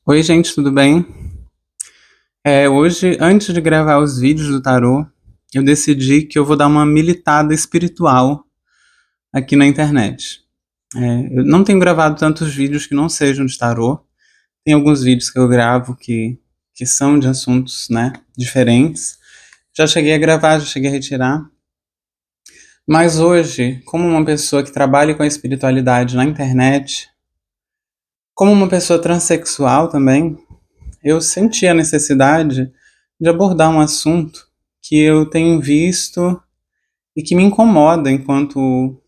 Oi, gente, tudo bem? Hoje, antes de gravar os vídeos do tarô, eu decidi que eu vou dar uma militada espiritual aqui na internet. Eu não tenho gravado tantos vídeos que não sejam de tarô. Tem alguns vídeos que eu gravo que são de assuntos, né, diferentes. Já cheguei a gravar, já cheguei a retirar. Mas hoje, como uma pessoa que trabalha com a espiritualidade na internet, como uma pessoa transexual também, eu senti a necessidade de abordar um assunto que eu tenho visto e que me incomoda enquanto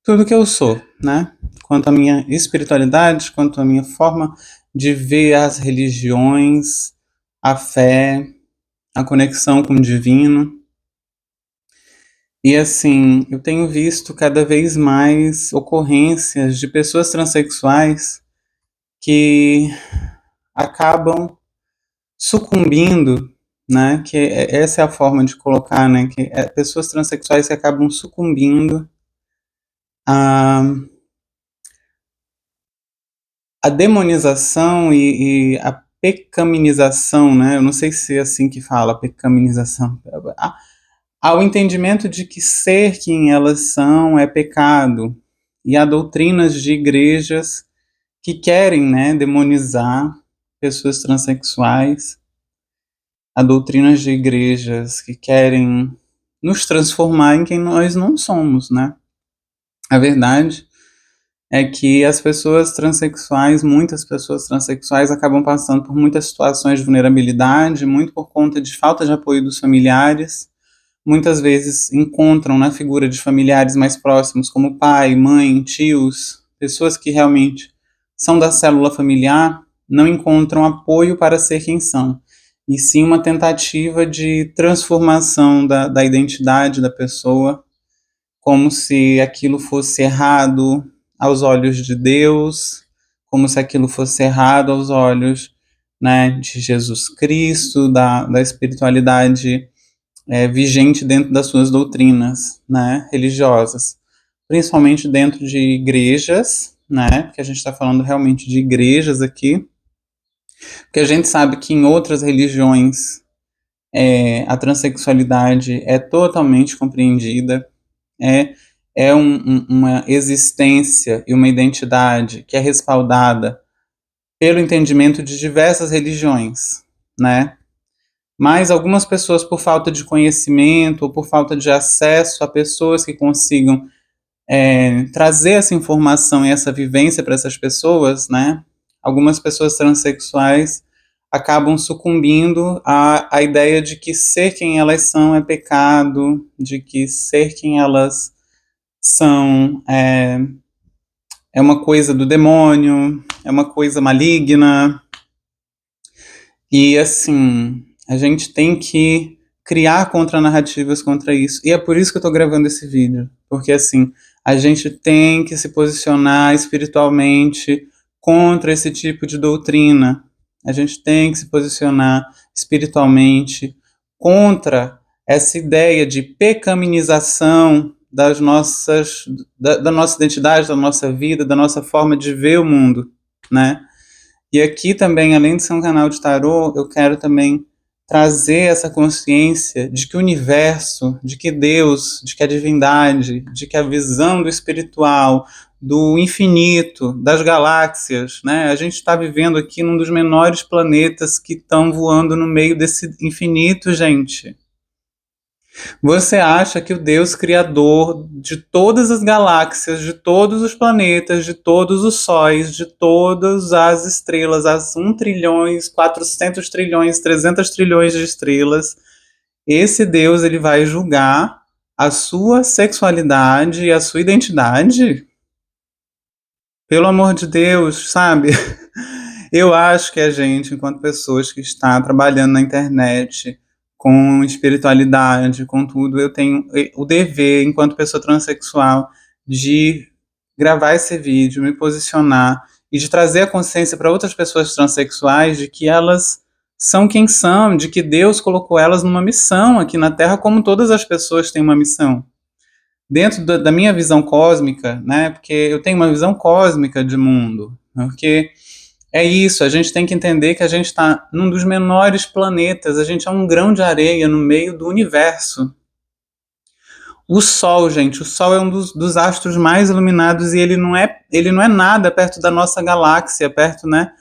tudo que eu sou, né? Quanto à minha espiritualidade, quanto à minha forma de ver as religiões, a fé, a conexão com o divino. E assim, eu tenho visto cada vez mais ocorrências de pessoas transexuais que acabam sucumbindo, né? Essa é a forma de colocar, né? Pessoas transexuais que acabam sucumbindo à, à demonização e à pecaminização, né? Eu não sei se é assim que fala, pecaminização. Ao entendimento de que ser quem elas são é pecado. E há doutrinas de igrejas que querem, né, demonizar pessoas transexuais. Há doutrinas de igrejas que querem nos transformar em quem nós não somos, né? A verdade é que as pessoas transexuais, muitas pessoas transexuais acabam passando por muitas situações de vulnerabilidade, muito por conta de falta de apoio dos familiares. Muitas vezes encontram na figura de familiares mais próximos, como pai, mãe, tios, pessoas que realmente são da célula familiar, não encontram apoio para ser quem são, e sim uma tentativa de transformação da identidade da pessoa, como se aquilo fosse errado aos olhos de Deus, como se aquilo fosse errado aos olhos, né, de Jesus Cristo, da espiritualidade vigente dentro das suas doutrinas, né, religiosas, principalmente dentro de igrejas, né, porque a gente está falando realmente de igrejas aqui, porque a gente sabe que em outras religiões a transexualidade é totalmente compreendida, é, uma existência e uma identidade que é respaldada pelo entendimento de diversas religiões, né? Mas algumas pessoas, por falta de conhecimento ou por falta de acesso a pessoas que consigam trazer essa informação e essa vivência para essas pessoas, né? Algumas pessoas transexuais acabam sucumbindo à ideia de que ser quem elas são é pecado, de que ser quem elas são é uma coisa do demônio, é uma coisa maligna. E assim, a gente tem que criar contranarrativas contra isso. E é por isso que eu tô gravando esse vídeo. Porque assim, a gente tem que se posicionar espiritualmente contra esse tipo de doutrina. A gente tem que se posicionar espiritualmente contra essa ideia de pecaminização da nossa identidade, da nossa vida, da nossa forma de ver o mundo, né? E aqui também, além de ser um canal de tarô, eu quero também trazer essa consciência de que o universo, de que Deus, de que a divindade, de que a visão do espiritual, do infinito, das galáxias, né? A gente está vivendo aqui num dos menores planetas que estão voando no meio desse infinito, gente. Você acha que o Deus criador de todas as galáxias, de todos os planetas, de todos os sóis, de todas as estrelas, as 1 trilhões, 400 trilhões, 300 trilhões de estrelas, esse Deus ele vai julgar a sua sexualidade e a sua identidade? Pelo amor de Deus, sabe? Eu acho que a gente, enquanto pessoas que está trabalhando na internet, com espiritualidade, com tudo, eu tenho o dever, enquanto pessoa transexual, de gravar esse vídeo, me posicionar e de trazer a consciência para outras pessoas transexuais de que elas são quem são, de que Deus colocou elas numa missão aqui na Terra, como todas as pessoas têm uma missão. Dentro da minha visão cósmica, né? Porque eu tenho uma visão cósmica de mundo, porque É isso, a gente tem que entender que a gente está num dos menores planetas, a gente é um grão de areia no meio do universo. O Sol, gente, o Sol é um dos astros mais iluminados e ele não é nada perto da nossa galáxia, perto, né,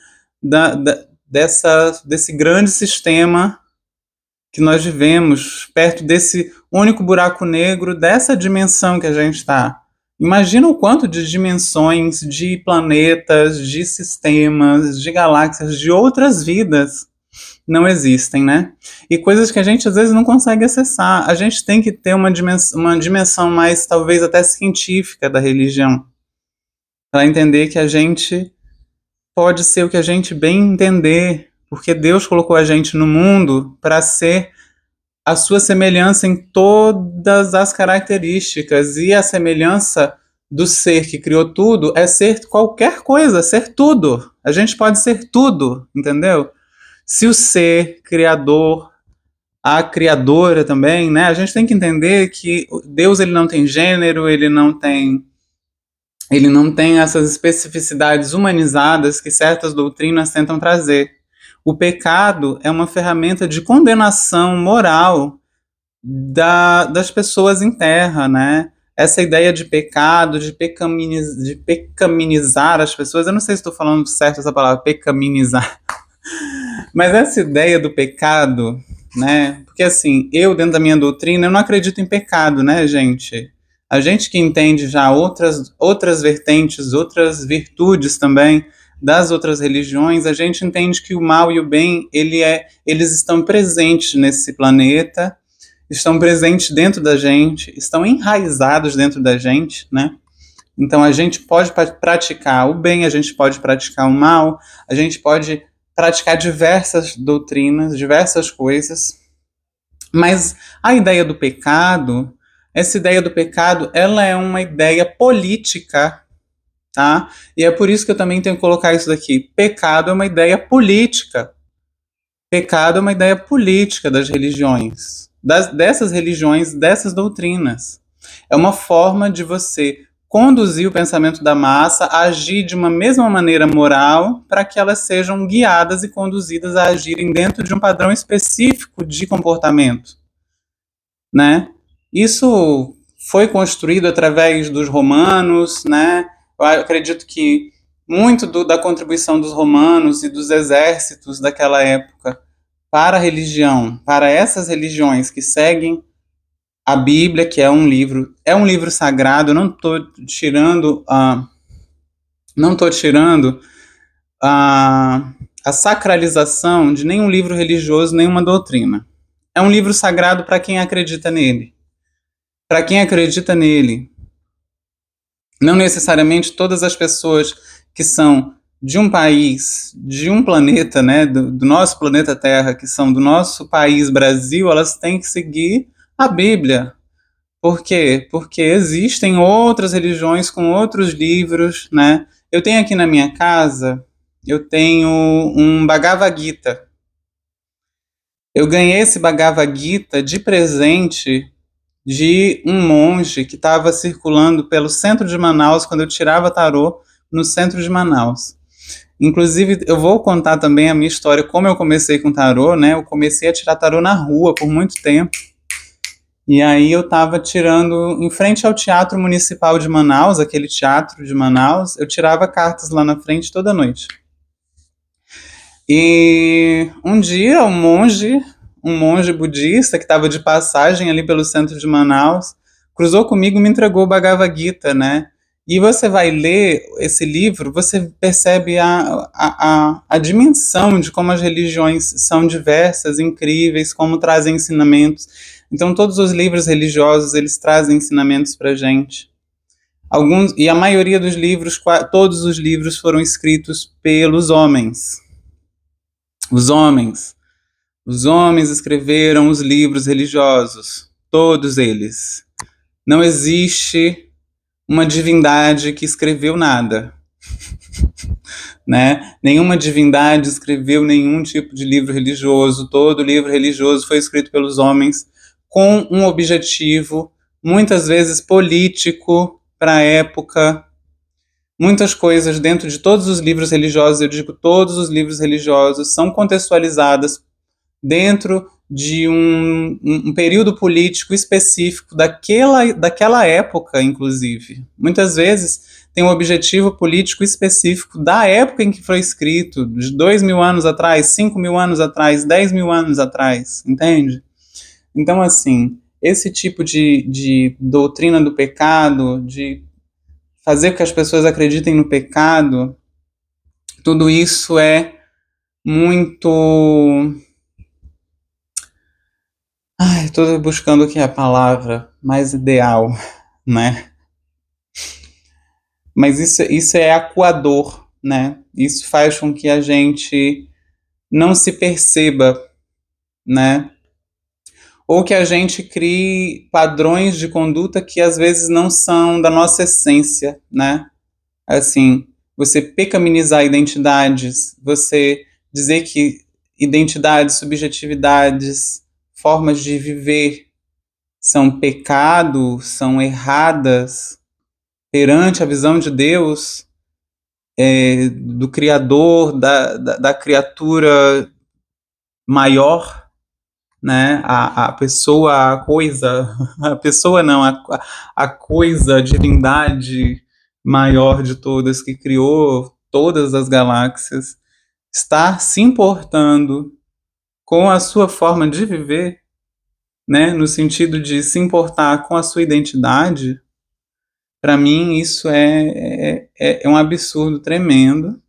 desse grande sistema que nós vivemos, perto desse único buraco negro, dessa dimensão que a gente está. Imagina o quanto de dimensões, de planetas, de sistemas, de galáxias, de outras vidas não existem, né? E coisas que a gente às vezes não consegue acessar. A gente tem que ter uma dimensão mais, talvez até científica da religião, para entender que a gente pode ser o que a gente bem entender, porque Deus colocou a gente no mundo para ser a sua semelhança em todas as características, e a semelhança do ser que criou tudo é ser qualquer coisa, ser tudo. A gente pode ser tudo, entendeu? Se o ser criador, a criadora também, né? A gente tem que entender que Deus ele não tem gênero, ele não tem essas especificidades humanizadas que certas doutrinas tentam trazer. O pecado é uma ferramenta de condenação moral das pessoas em terra, né? Essa ideia de pecado, de pecaminizar as pessoas, eu não sei se estou falando certo essa palavra, pecaminizar, mas essa ideia do pecado, né? Porque assim, eu dentro da minha doutrina, eu não acredito em pecado, né, gente? A gente que entende já outras vertentes, outras virtudes também das outras religiões, a gente entende que o mal e o bem, eles estão presentes nesse planeta, estão presentes dentro da gente, estão enraizados dentro da gente, né? Então a gente pode praticar o bem, a gente pode praticar o mal, a gente pode praticar diversas doutrinas, diversas coisas, mas a ideia do pecado, essa ideia do pecado, ela é uma ideia política, tá? E é por isso que eu também tenho que colocar isso daqui. Pecado é uma ideia política. Pecado é uma ideia política das religiões, dessas religiões, dessas doutrinas. É uma forma de você conduzir o pensamento da massa a agir de uma mesma maneira moral para que elas sejam guiadas e conduzidas a agirem dentro de um padrão específico de comportamento, né? Isso foi construído através dos romanos, né? Eu acredito que muito da contribuição dos romanos e dos exércitos daquela época para a religião, para essas religiões que seguem a Bíblia, que é um livro sagrado. Eu não estou tirando a sacralização de nenhum livro religioso, nenhuma doutrina. É um livro sagrado para quem acredita nele. Para quem acredita nele, não necessariamente todas as pessoas que são de um país, de um planeta, né, do nosso planeta Terra, que são do nosso país Brasil, elas têm que seguir a Bíblia. Por quê? Porque existem outras religiões com outros livros, né? Eu tenho aqui na minha casa, eu tenho um Bhagavad Gita. Eu ganhei esse Bhagavad Gita de presente de um monge que estava circulando pelo centro de Manaus quando eu tirava tarô no centro de Manaus. Inclusive, eu vou contar também a minha história, como eu comecei com tarô, né? Eu comecei a tirar tarô na rua por muito tempo. E aí eu estava tirando em frente ao Teatro Municipal de Manaus, aquele teatro de Manaus, eu tirava cartas lá na frente toda noite. E um dia um monge budista que estava de passagem ali pelo centro de Manaus, cruzou comigo e me entregou o Bhagavad Gita, né? E você vai ler esse livro, você percebe a dimensão de como as religiões são diversas, incríveis, como trazem ensinamentos. Então, todos os livros religiosos, eles trazem ensinamentos para gente. E a maioria dos livros, todos os livros foram escritos pelos homens. Os homens. Os homens escreveram os livros religiosos, todos eles. Não existe uma divindade que escreveu nada, né? Nenhuma divindade escreveu nenhum tipo de livro religioso. Todo livro religioso foi escrito pelos homens com um objetivo, muitas vezes político, para a época, Muitas coisas dentro de todos os livros religiosos, eu digo todos os livros religiosos, são contextualizadas dentro de um período político específico daquela época, inclusive. Muitas vezes tem um objetivo político específico da época em que foi escrito, de 2.000 anos atrás, 5.000 anos atrás, 10.000 anos atrás, entende? Então, assim, esse tipo de doutrina do pecado, de fazer com que as pessoas acreditem no pecado, tudo isso é muito. Ai, estou buscando aqui a palavra mais ideal, né? Mas isso é acuador, né? Isso faz com que a gente não se perceba, né? Ou que a gente crie padrões de conduta que às vezes não são da nossa essência, né? Assim, você pecaminizar identidades, você dizer que identidades, subjetividades, formas de viver são pecado, são erradas perante a visão de Deus, do Criador, da criatura maior, né? A pessoa, a coisa, a pessoa não, a coisa, a divindade maior de todas que criou todas as galáxias, está se importando com a sua forma de viver, né? No sentido de se importar com a sua identidade. Para mim, isso é um absurdo tremendo.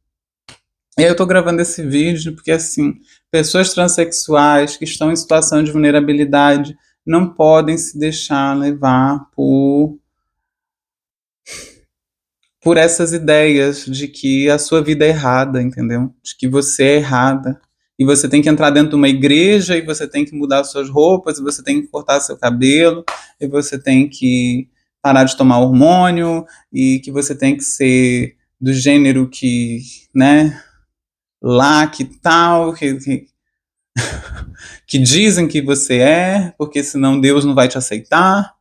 E aí eu tô gravando esse vídeo porque, assim, pessoas transexuais que estão em situação de vulnerabilidade não podem se deixar levar por essas ideias de que a sua vida é errada, entendeu? De que você é errada. E você tem que entrar dentro de uma igreja, e você tem que mudar suas roupas, e você tem que cortar seu cabelo, e você tem que parar de tomar hormônio, e que você tem que ser do gênero que, né, lá, que tal, que dizem que você é, porque senão Deus não vai te aceitar.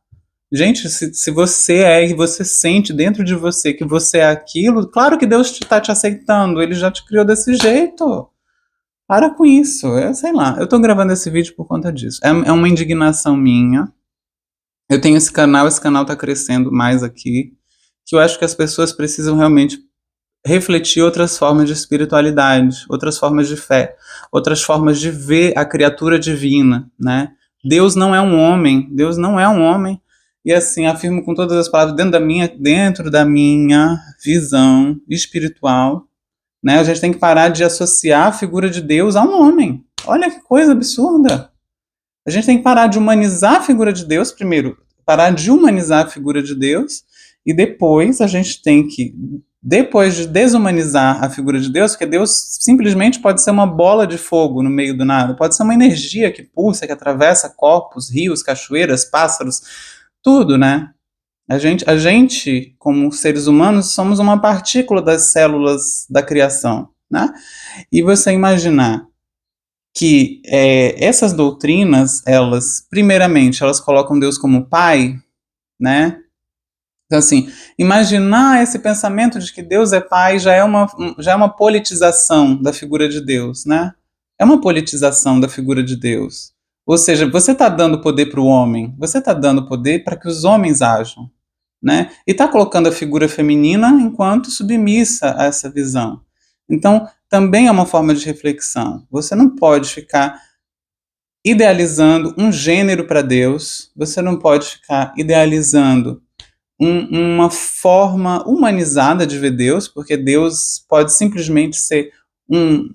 Gente, se você é e você sente dentro de você que você é aquilo, claro que Deus está te aceitando, ele já te criou desse jeito. Para com isso, eu sei lá. Eu tô gravando esse vídeo por conta disso. É uma indignação minha. Eu tenho esse canal tá crescendo mais aqui, que eu acho que as pessoas precisam realmente refletir outras formas de espiritualidade, outras formas de fé, outras formas de ver a criatura divina, né? Deus não é um homem, Deus não é um homem. E assim, afirmo com todas as palavras, dentro da minha visão espiritual, né? A gente tem que parar de associar a figura de Deus a um homem. Olha que coisa absurda. A gente tem que parar de humanizar a figura de Deus, primeiro, parar de humanizar a figura de Deus, e depois a gente tem que, depois de desumanizar a figura de Deus, porque Deus simplesmente pode ser uma bola de fogo no meio do nada, pode ser uma energia que pulsa, que atravessa corpos, rios, cachoeiras, pássaros, tudo, né? A gente, como seres humanos, somos uma partícula das células da criação, né? E você imaginar que essas doutrinas, elas, primeiramente, elas colocam Deus como pai, né? Então, assim, imaginar esse pensamento de que Deus é pai já é uma politização da figura de Deus, né? É uma politização da figura de Deus. Ou seja, você está dando poder para o homem, você está dando poder para que os homens ajam, né? E está colocando a figura feminina enquanto submissa a essa visão. Então, também é uma forma de reflexão. Você não pode ficar idealizando um gênero para Deus, você não pode ficar idealizando uma forma humanizada de ver Deus, porque Deus pode simplesmente ser um,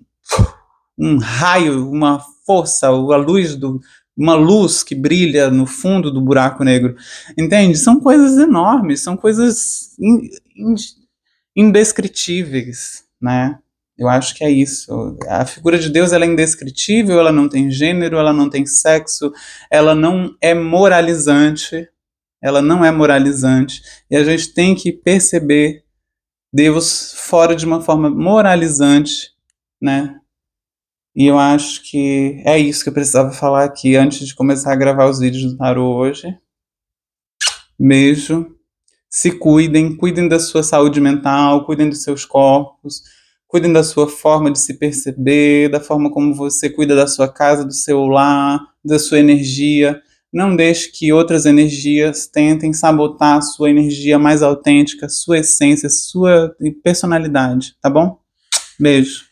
um raio, uma força, uma luz que brilha no fundo do buraco negro. Entende? São coisas enormes, são coisas indescritíveis, né? Eu acho que é isso. A figura de Deus ela é indescritível, ela não tem gênero, ela não tem sexo, ela não é moralizante, ela não é moralizante. E a gente tem que perceber Deus fora de uma forma moralizante, né? E eu acho que é isso que eu precisava falar aqui antes de começar a gravar os vídeos do tarô hoje. Beijo. Se cuidem, cuidem da sua saúde mental, cuidem dos seus corpos, cuidem da sua forma de se perceber, da forma como você cuida da sua casa, do seu lar, da sua energia. Não deixe que outras energias tentem sabotar a sua energia mais autêntica, sua essência, sua personalidade, tá bom? Beijo.